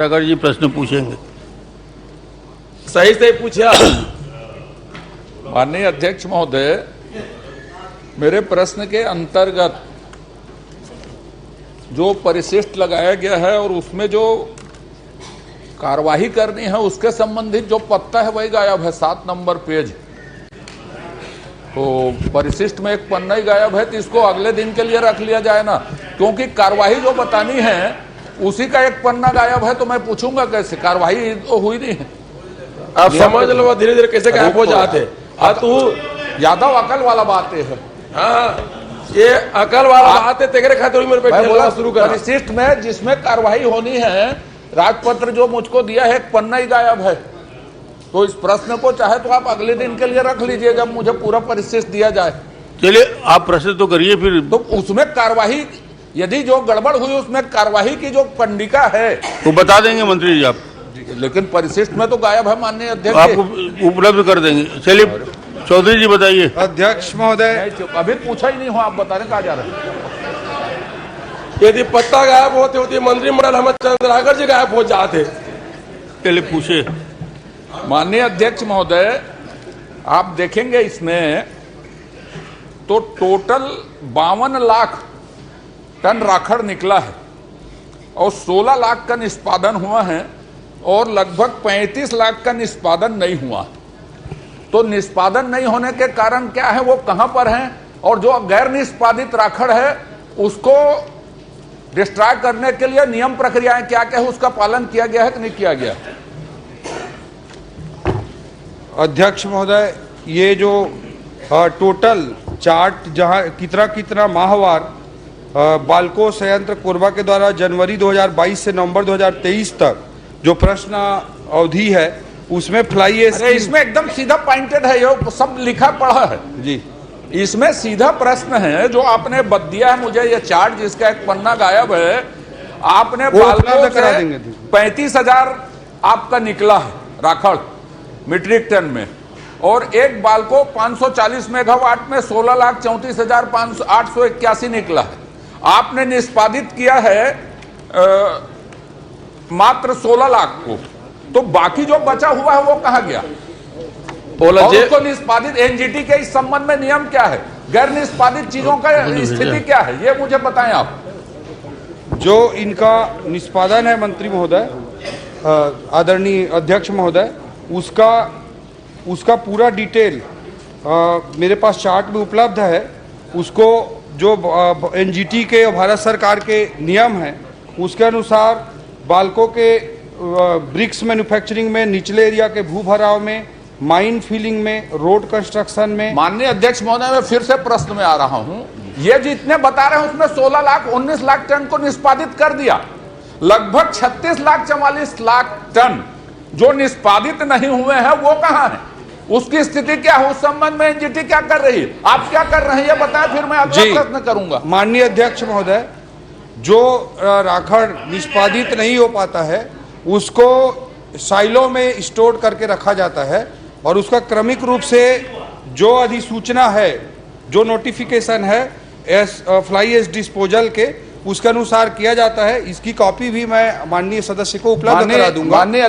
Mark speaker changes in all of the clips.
Speaker 1: अगर जी प्रश्न पूछेंगे
Speaker 2: सही से पूछा।
Speaker 3: माननीय अध्यक्ष महोदय, मेरे प्रश्न के अंतर्गत जो परिशिष्ट लगाया गया है और उसमें जो कार्यवाही करनी है उसके संबंधित जो पत्ता है वही गायब है, 7 नंबर पेज। तो परिशिष्ट में एक पन्ना ही गायब है, तो इसको अगले दिन के लिए रख लिया जाए ना, क्योंकि कार्यवाही जो बतानी है उसी का एक पन्ना गायब है। तो मैं पूछूंगा कैसे? कार्यवाही तो हुई नहीं है।
Speaker 2: आप समझ लो धीरे धीरे कैसे गायब हो जाते। तू
Speaker 3: यादव अकल वाला बात है।
Speaker 2: हाँ, ये अकल वाला बात है। तेरे खातिर मेरे पे बोला शुरू कर।
Speaker 3: परिशिष्ट में जिसमें कार्यवाही होनी है, राजपत्र जो मुझको दिया है एक पन्ना ही गायब है। तो इस प्रश्न को चाहे तो आप अगले दिन के लिए रख लीजिए जब मुझे पूरा परिशिष्ट दिया जाए।
Speaker 1: चलिए आप प्रश्न तो करिए फिर।
Speaker 3: तो उसमें कार्यवाही यदि जो गड़बड़ हुई उसमें कार्यवाही की जो पंडिका है
Speaker 1: तो बता देंगे मंत्री जी आप,
Speaker 3: लेकिन परिशिष्ट में तो गायब है माननीय अध्यक्ष।
Speaker 1: आपको उपलब्ध कर देंगे। चलिए चौधरी जी बताइए।
Speaker 4: अध्यक्ष महोदय,
Speaker 3: अभी पूछा ही नहीं हो, आप बता रहे कहा जा रहे हैं।
Speaker 2: यदि पत्ता गायब होते होती मंत्रिमंडल हम चंद्राकर जी गायब हो जाते।
Speaker 1: चलिए पूछे।
Speaker 3: माननीय अध्यक्ष महोदय, आप देखेंगे इसमें तो टोटल 52 लाख टन राखड़ निकला है और 16 लाख का निष्पादन हुआ है और लगभग 35 लाख का निष्पादन नहीं हुआ। तो निष्पादन नहीं होने के कारण क्या है, वो कहां पर हैं, और जो गैर निष्पादित राखड़ है उसको डिस्ट्रॉय करने के लिए नियम प्रक्रियाएं क्या क्या है, उसका पालन किया गया है कि नहीं किया गया?
Speaker 4: अध्यक्ष महोदय, ये जो टोटल चार्ट जहां कितना माहवार बाल्को संयंत्र कोरबा के द्वारा जनवरी 2022 से नवंबर 2023 तक जो प्रश्न अवधि है उसमें फ्लाई
Speaker 3: इसमें एकदम सीधा पॉइंटेड है, ये सब लिखा पढ़ा है
Speaker 4: जी।
Speaker 3: इसमें सीधा प्रश्न है जो आपने बद दिया है मुझे, ये चार्ट जिसका एक पन्ना गायब है। आपने बाल्को
Speaker 4: करा देंगे।
Speaker 3: 35,000 आपका निकला है राखड़ मीट्रिक टन में, और एक बाल्को 540 मेगावाट में 16,34,881 निकला है। आपने निष्पादित किया है मात्र 16 लाख को, तो बाकी जो बचा हुआ है वो कहां गया? और उसको निष्पादित एनजीटी के इस संबंध में नियम क्या है, गैर निष्पादित चीजों का स्थिति क्या है, ये मुझे बताएं आप।
Speaker 4: जो इनका निष्पादन है मंत्री महोदय, आदरणीय अध्यक्ष महोदय, उसका पूरा डिटेल मेरे पास चार्ट में उपलब्ध है। उसको जो एनजीटी के भारत सरकार के नियम हैं उसके अनुसार बाल्को के ब्रिक्स मैन्युफैक्चरिंग में, निचले एरिया के भू भराव में, माइन फिलिंग में, रोड कंस्ट्रक्शन में।
Speaker 3: माननीय अध्यक्ष महोदय, मैं फिर से प्रश्न में आ रहा हूं। ये जितने बता रहे हैं उसमें 16 लाख 19 लाख टन को निष्पादित कर दिया, लगभग 36 लाख 44 लाख टन जो निष्पादित नहीं हुए हैं वो कहां है, उसकी स्थिति क्या है, उस संबंध में एनजीटी क्या कर रही है, आप क्या कर रहे हैं ये बताएं, फिर मैं अगला प्रश्न करूंगा।
Speaker 4: माननीय अध्यक्ष महोदय, जो राखड़ निष्पादित नहीं हो पाता है उसको साइलो में स्टोर करके रखा जाता है और उसका क्रमिक रूप से जो अधिसूचना है, जो नोटिफिकेशन है फ्लाई एश डिस्पोजल के, उसके अनुसार किया जाता है। इसकी कॉपी भी मैं माननीय सदस्य को उपलब्ध करा दूंगा।
Speaker 3: माननीय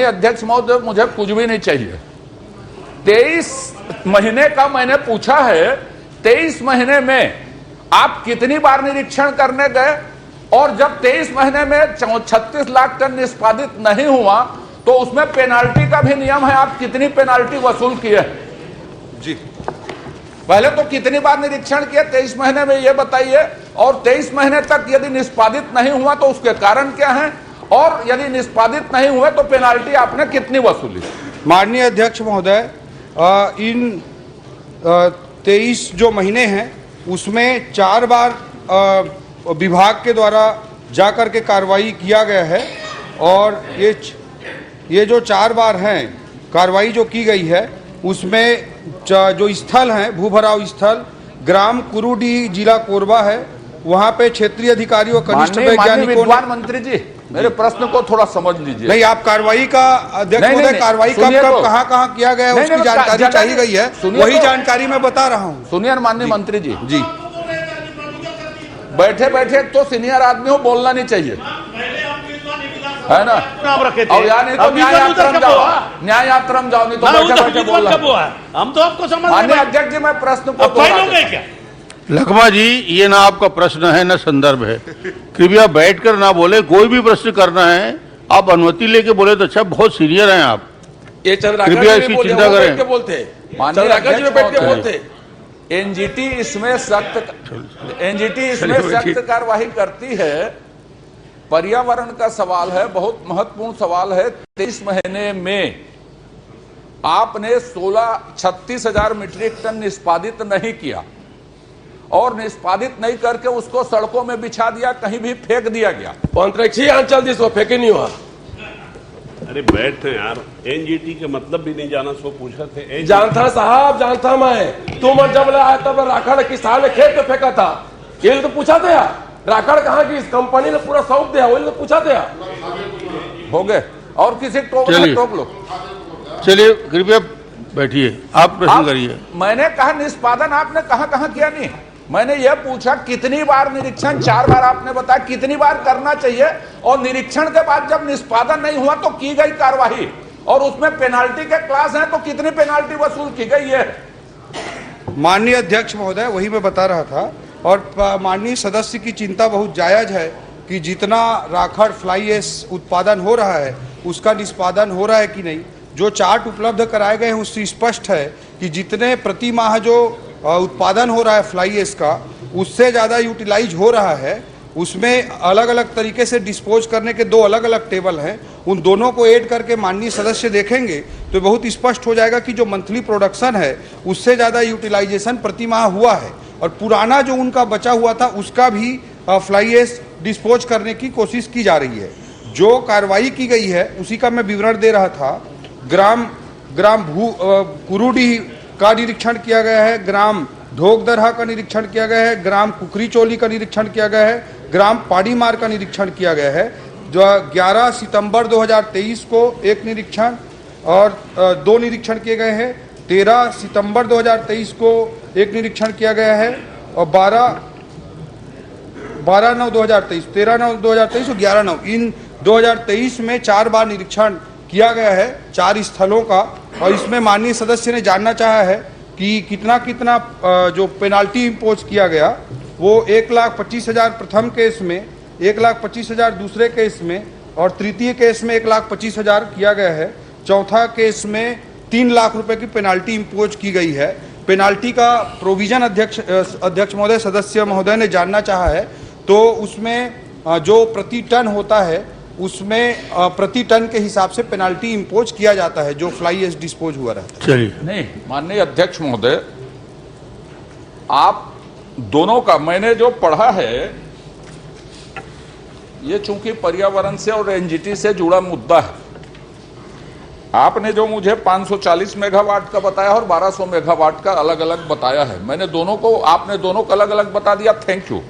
Speaker 3: अध्यक्ष महोदय, मुझे कुछ भी नहीं चाहिए। 23 महीने का मैंने पूछा है, 23 महीने में आप कितनी बार निरीक्षण करने गए, और जब 23 महीने में 36 लाख टन निष्पादित नहीं हुआ तो उसमें पेनाल्टी का भी नियम है, आप कितनी पेनाल्टी वसूल किए
Speaker 4: जी?
Speaker 3: पहले तो कितनी बार निरीक्षण किए 23 महीने में ये बताइए, और 23 महीने तक यदि निष्पादित नहीं हुआ तो उसके कारण क्या है, और यदि निष्पादित नहीं हुए तो पेनाल्टी आपने कितनी वसूली?
Speaker 4: माननीय अध्यक्ष महोदय, इन 23 जो महीने हैं उसमें 4 बार विभाग के द्वारा जाकर के कार्रवाई किया गया है, और ये जो 4 बार हैं कार्रवाई जो की गई है उसमें जो स्थल हैं, भूभराव स्थल ग्राम कुरुडी, जिला कोरबा है, वहां पे क्षेत्रीय अधिकारियों, कनिष्ठ वैज्ञानिकों।
Speaker 3: मंत्री जी, मेरे प्रश्न को थोड़ा समझ लीजिए।
Speaker 4: नहीं, आप कार्रवाई का अध्यक्ष महोदय, कार्रवाई कब कहां किया गया है उसकी जानकारी चाहिए गई है, वही जानकारी मैं बता रहा हूं।
Speaker 3: सुनिए माननीय मंत्री जी,
Speaker 4: जी
Speaker 3: बैठे बैठे तो सीनियर आदमी हो, बोलना नहीं चाहिए। है ना?
Speaker 5: नाम रखे थे।
Speaker 3: और यानी तो
Speaker 5: अब
Speaker 3: न्याय
Speaker 5: विद्वान
Speaker 3: यात्रा
Speaker 5: उधर
Speaker 3: में
Speaker 5: कब
Speaker 3: जाओ,
Speaker 5: हुआ?
Speaker 3: न्याय यात्रा में जाओ, नहीं तो
Speaker 5: ना
Speaker 3: बैठे
Speaker 5: उधर
Speaker 3: बैठे बोल
Speaker 5: विद्वान
Speaker 3: रहा
Speaker 5: कब हुआ? हम तो आपको समझ
Speaker 3: माननीय अध्यक्ष जी, मैं प्रश्न को
Speaker 5: फाइल हो गए क्या?
Speaker 1: लखमा जी, ये ना आपका प्रश्न है ना संदर्भ है। कृपया बैठकर ना बोले, कोई भी प्रश्न करना है आप अनुमति लेके बोले तो अच्छा, बहुत सीनियर हैं आप।
Speaker 2: ये चंद्राकर
Speaker 1: कृपया
Speaker 2: जी भी
Speaker 1: इसकी
Speaker 2: बोले,
Speaker 1: चिंता
Speaker 2: वो बैठ
Speaker 1: करें।
Speaker 2: के बोलते हैं।
Speaker 3: माननीय
Speaker 2: चंद्राकर जी भी बैठ के
Speaker 3: अध्यक्ष
Speaker 2: बोलते।
Speaker 3: एनजीटी इसमें सख्त कार्रवाई करती है। पर्यावरण का सवाल है, बहुत महत्वपूर्ण सवाल है। 23 महीने में आपने 36,000 मीट्रिक टन निष्पादित नहीं किया और निष्पादित नहीं करके उसको सड़कों में बिछा दिया, कहीं भी फेंक दिया गया।
Speaker 2: अंतरिक्षीय अंचल जिसको फेंके नहीं हुआ।
Speaker 6: अरे बैठे यार, एनजीटी के मतलब भी नहीं जाना, सो पूछा थे।
Speaker 2: जानता साहब, जानता मैं। तुम जब आया तब राखड़ किसान ने खेत पे फेंका था, ये तो पूछा था यार। राखड़ कहाँ की? इस कंपनी ने पूरा सौंप दिया, वही तो पूछा था यार।
Speaker 3: हो गए और किसी टोक लो।
Speaker 1: चलिए कृपया बैठिए, आप प्रश्न करिए।
Speaker 3: मैंने कहा निष्पादन आपने कहां किया? नहीं, मैंने यह पूछा कितनी बार निरीक्षण, 4 बार आपने बताया, कितनी बार करना चाहिए और निरीक्षण के बाद जब निष्पादन नहीं हुआ तो की गई कार्रवाई और उसमें पेनाल्टी के क्लास हैं तो कितनी पेनाल्टी वसूल की गई है?
Speaker 4: माननीय अध्यक्ष महोदय, वही मैं बता रहा था। और माननीय सदस्य की चिंता बहुत जायज है कि जितना राखड़ फ्लाई ऐश उत्पादन हो रहा है उसका निष्पादन हो रहा है कि नहीं। जो चार्ट उपलब्ध कराए गए हैं उससे स्पष्ट है कि जितने प्रति माह जो उत्पादन हो रहा है फ्लाई ऐश का, उससे ज़्यादा यूटिलाइज हो रहा है। उसमें अलग अलग तरीके से डिस्पोज करने के 2 अलग अलग टेबल हैं। उन दोनों को ऐड करके माननीय सदस्य देखेंगे तो बहुत स्पष्ट हो जाएगा कि जो मंथली प्रोडक्शन है उससे ज़्यादा यूटिलाइजेशन प्रति माह हुआ है और पुराना जो उनका बचा हुआ था उसका भी फ्लाई ऐश डिस्पोज करने की कोशिश की जा रही है। जो कार्रवाई की गई है उसी का मैं विवरण दे रहा था। ग्राम कुरुडी का निरीक्षण किया गया है, ग्राम ढोकदरहा का निरीक्षण किया गया है, ग्राम कुकरी चोली का निरीक्षण किया गया है, ग्राम पाड़ीमार का निरीक्षण किया गया है। जो 11 सितंबर 2023 को एक निरीक्षण और 2 निरीक्षण किए गए हैं। 13 सितंबर 2023 को एक निरीक्षण किया गया है और 12/9/2023, 13/9/2023 और 11/9 इन 2023 में 4 बार निरीक्षण किया गया है 4 स्थलों का। और इसमें माननीय सदस्य ने जानना चाहा है कि कितना जो पेनाल्टी इम्पोज किया गया, वो 1,25,000 प्रथम केस में, 1,25,000 दूसरे केस में और तृतीय केस में 1,25,000 किया गया है। चौथा केस में 3 लाख रुपए की पेनाल्टी इम्पोज की गई है। पेनाल्टी का प्रोविजन अध्यक्ष महोदय, सदस्य महोदय ने जानना चाहा है तो उसमें जो प्रति टन होता है उसमें प्रति टन के हिसाब से पेनाल्टी इम्पोज किया जाता है जो फ्लाई ऐश डिस्पोज हुआ रहता है।
Speaker 1: चलिए,
Speaker 3: नहीं माननीय अध्यक्ष महोदय, आप दोनों का मैंने जो पढ़ा है ये चूंकि पर्यावरण से और एनजीटी से जुड़ा मुद्दा है। आपने जो मुझे 540 मेगावाट का बताया और 1200 मेगावाट का अलग अलग बताया है, मैंने दोनों को, आपने दोनों को अलग अलग बता दिया, थैंक यू।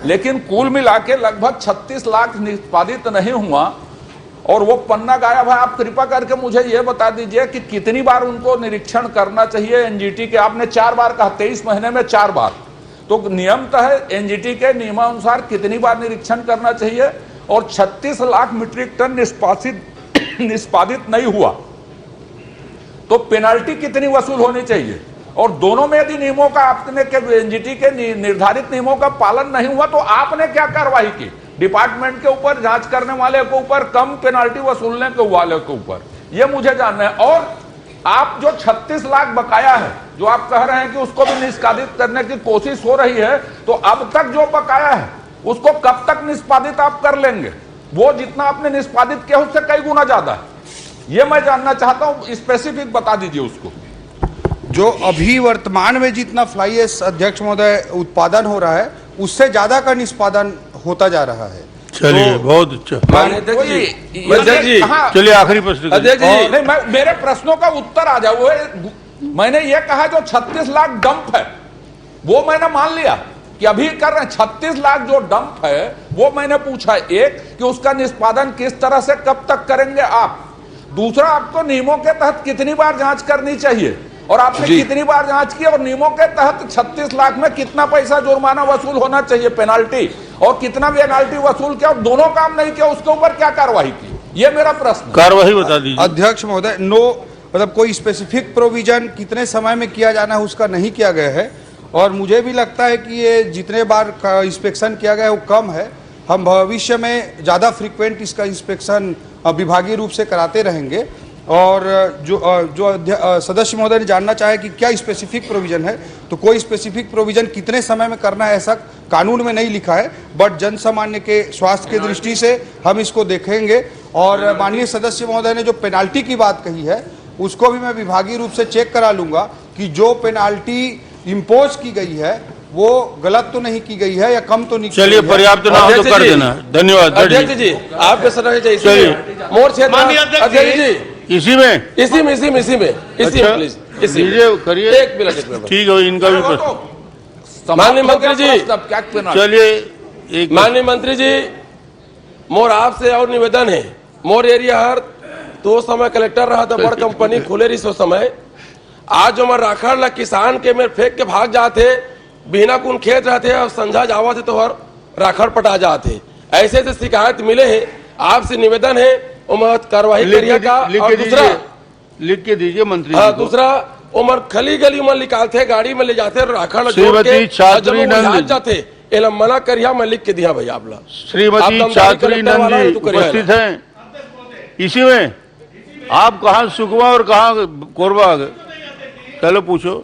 Speaker 3: लेकिन कुल मिला के लगभग 36 लाख निष्पादित नहीं हुआ और वो पन्ना गायब है। आप कृपा करके मुझे ये बता दीजिए कि कितनी बार उनको निरीक्षण करना चाहिए एनजीटी के? आपने 4 बार कहा, 23 महीने में 4 बार। तो नियमतः एनजीटी के नियमानुसार कितनी बार निरीक्षण करना चाहिए? और 36 लाख मीट्रिक टन निष्पादित नहीं हुआ तो पेनाल्टी कितनी वसूल होनी चाहिए? और दोनों में यदि नियमों का, आपने एनजीटी के निर्धारित नियमों का पालन नहीं हुआ तो आपने क्या कार्रवाई की? डिपार्टमेंट के ऊपर, जांच करने वाले के ऊपर, कम पेनाल्टी वसूलने के वाले के ऊपर, यह मुझे जानना है। और आप जो 36 लाख बकाया है, जो आप कह रहे हैं कि उसको भी निष्पादित करने की कोशिश हो रही है, तो अब तक जो बकाया है उसको कब तक निष्पादित आप कर लेंगे? वो जितना आपने निष्पादित किया उससे कई गुना ज्यादा है। ये मैं जानना चाहता हूं, स्पेसिफिक बता दीजिए उसको।
Speaker 4: जो अभी वर्तमान में जितना फ्लाई ऐश अध्यक्ष महोदय उत्पादन हो रहा है उससे ज्यादा का निष्पादन होता जा रहा है।
Speaker 1: चलिए, बहुत अच्छा।
Speaker 2: अध्यक्ष जी,
Speaker 1: चलिए आखिरी प्रश्न करिए।
Speaker 2: अध्यक्ष जी,
Speaker 3: नहीं, मेरे प्रश्नों का उत्तर आ जाए। वो मैंने ये कहा जो 36 लाख डंप है वो मैंने मान लिया कि अभी कर रहे हैं। 36 लाख जो डंप है वो मैंने पूछा, एक कि उसका निष्पादन किस तरह से कब तक करेंगे आप? दूसरा, आपको नियमों के तहत कितनी बार जांच करनी चाहिए और आपने कितनी बार जांच की और नियमों के तहत 36 लाख में कितना पैसा जुर्माना वसूल होना चाहिए, पेनाल्टी? और कितना भी पेनाल्टी वसूल किया और दोनों काम नहीं किया, उसके ऊपर क्या कार्रवाई की, ये मेरा प्रश्न है।
Speaker 1: कार्यवाही बता दीजिए।
Speaker 4: अध्यक्ष महोदय, नो मतलब कोई स्पेसिफिक प्रोविजन कितने समय में किया जाना है उसका नहीं किया गया है, और मुझे भी लगता है कि ये जितने बार इंस्पेक्शन किया गया है वो कम है। हम भविष्य में ज़्यादा फ्रीक्वेंट इसका इंस्पेक्शन विभागीय रूप से कराते रहेंगे। और जो सदस्य महोदय ने जानना चाहे कि क्या स्पेसिफिक प्रोविजन है, तो कोई स्पेसिफिक प्रोविजन कितने समय में करना है ऐसा कानून में नहीं लिखा है, बट जन सामान्य के स्वास्थ्य की दृष्टि से हम इसको देखेंगे। और माननीय सदस्य महोदय ने जो पेनाल्टी की बात कही है उसको भी मैं विभागीय रूप से चेक करा लूंगा कि जो पेनाल्टी इम्पोज की गई है वो गलत तो नहीं की गई है या कम तो नहीं की
Speaker 1: चलिए
Speaker 4: गई है।
Speaker 1: पर्याप्त ना हो तो कर देना। धन्यवाद
Speaker 2: अध्यक्ष जी, आपके सलाह चाहिए
Speaker 1: चलिए।
Speaker 2: मोर क्षेत्र अध्यक्ष जी,
Speaker 1: इसी में
Speaker 2: इसी में प्लीज, इसी में।
Speaker 1: दीजिए करिए।
Speaker 2: एक मिनट
Speaker 1: ठीक है, इनका भी प्रश्न।
Speaker 2: माननीय मंत्री जी,
Speaker 3: क्या पेनाल्टी?
Speaker 1: चलिए एक
Speaker 2: माननीय मंत्री जी, मोर आपसे और निवेदन है, मोर एरिया हर तो समय कलेक्टर रहा था, बड़ कंपनी खुले रही सो समय, आज जो मैं राखड़ ला किसान के मेरे फेंक के भाग जाते, बिना कुन खेत रहते और संझा जावा थे तो हर राखड़ पटा जाते, ऐसे ऐसे शिकायत मिले हैं। आपसे निवेदन है उमर कार्रवाई करिएगा। और दूसरा
Speaker 1: लिख के दीजिए मंत्री
Speaker 2: हाँ,
Speaker 1: जी को।
Speaker 2: दूसरा उमर खली गली में निकालते, गाड़ी में ले जाते, राखड़
Speaker 1: श्रीमती छात्री नंद
Speaker 2: जाते, एला मना करिया, मैं लिख के दिया भाई आप ला।
Speaker 1: श्रीमती छात्री नंद जी उपस्थित हैं इसी में। आप कहाँ सुकमा और कहाँ कोरबा आ गए? चलो पूछो।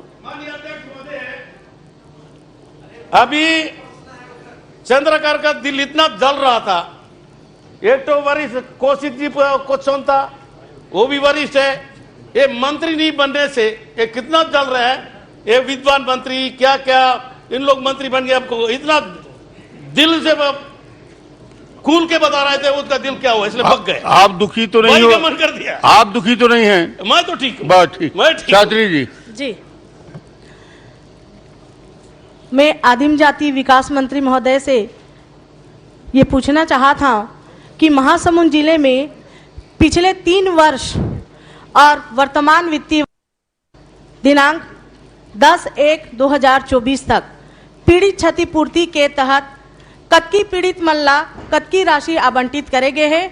Speaker 5: अभी चंद्रकर का दिल इतना जल रहा था, एक तो वरिष्ठ कौशिक जी क्वेश्चन था, वो भी वरिष्ठ है, ये मंत्री नहीं बनने से ये कितना जल रहा है, ये विद्वान मंत्री क्या क्या इन लोग मंत्री बन गए, आपको इतना दिल से खूल के बता रहे थे उसका दिल क्या हुआ, इसलिए भग गए।
Speaker 1: आप दुखी तो नहीं
Speaker 5: वही
Speaker 1: हो?
Speaker 5: का मन कर दिया।
Speaker 1: आप दुखी तो नहीं हैं?
Speaker 5: मैं तो ठीक हूँ।
Speaker 1: बात ठीक।
Speaker 5: मैं ठीक हूँ।
Speaker 1: छात्री जी
Speaker 7: जी, मैं आदिम जाति विकास मंत्री महोदय से ये पूछना चाहा था कि महासमुंद जिले में पिछले 3 वर्ष और वर्तमान वित्तीय दिनांक 10/1/2024 तक पीड़ित क्षतिपूर्ति के तहत कतकी पीड़ित मल्ला कतकी राशि आवंटित करे गए हैं,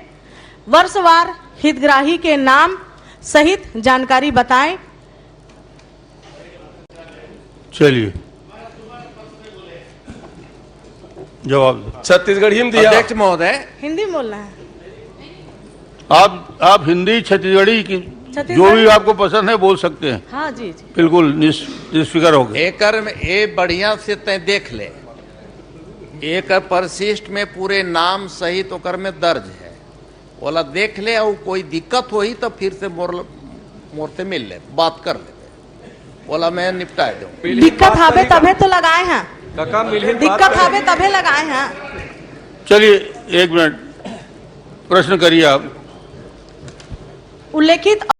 Speaker 7: वर्षवार हितग्राही के नाम सहित जानकारी बताएं।
Speaker 1: चलिए जवाब दो।
Speaker 2: छत्तीसगढ़ हिंद दिया।
Speaker 8: अध्यक्ष महोदय,
Speaker 7: हिंदी बोलना है।
Speaker 1: आप हिंदी छत्तीसगढ़ी की जो
Speaker 7: छत्तीसगढ़ी?
Speaker 1: भी आपको पसंद है बोल सकते हैं,
Speaker 7: हाँ जी जी।
Speaker 1: बिल्कुल निष्फिक्र हो गए।
Speaker 8: एकर में ए बढ़िया से तय देख ले, एक परिशिष्ट में पूरे नाम सहित ओकर में दर्ज है, बोला देख ले, और कोई दिक्कत होई तो फिर से मोर से मिल ले, बात कर ले, बोला मैं निपटा दूं।
Speaker 7: दिक्कत हावे तभे तो लगाए हैं, दिक्कत हावे तभे लगाए हैं।
Speaker 1: चलिए 1 मिनट प्रश्न करिए आप।
Speaker 7: उल्लेखित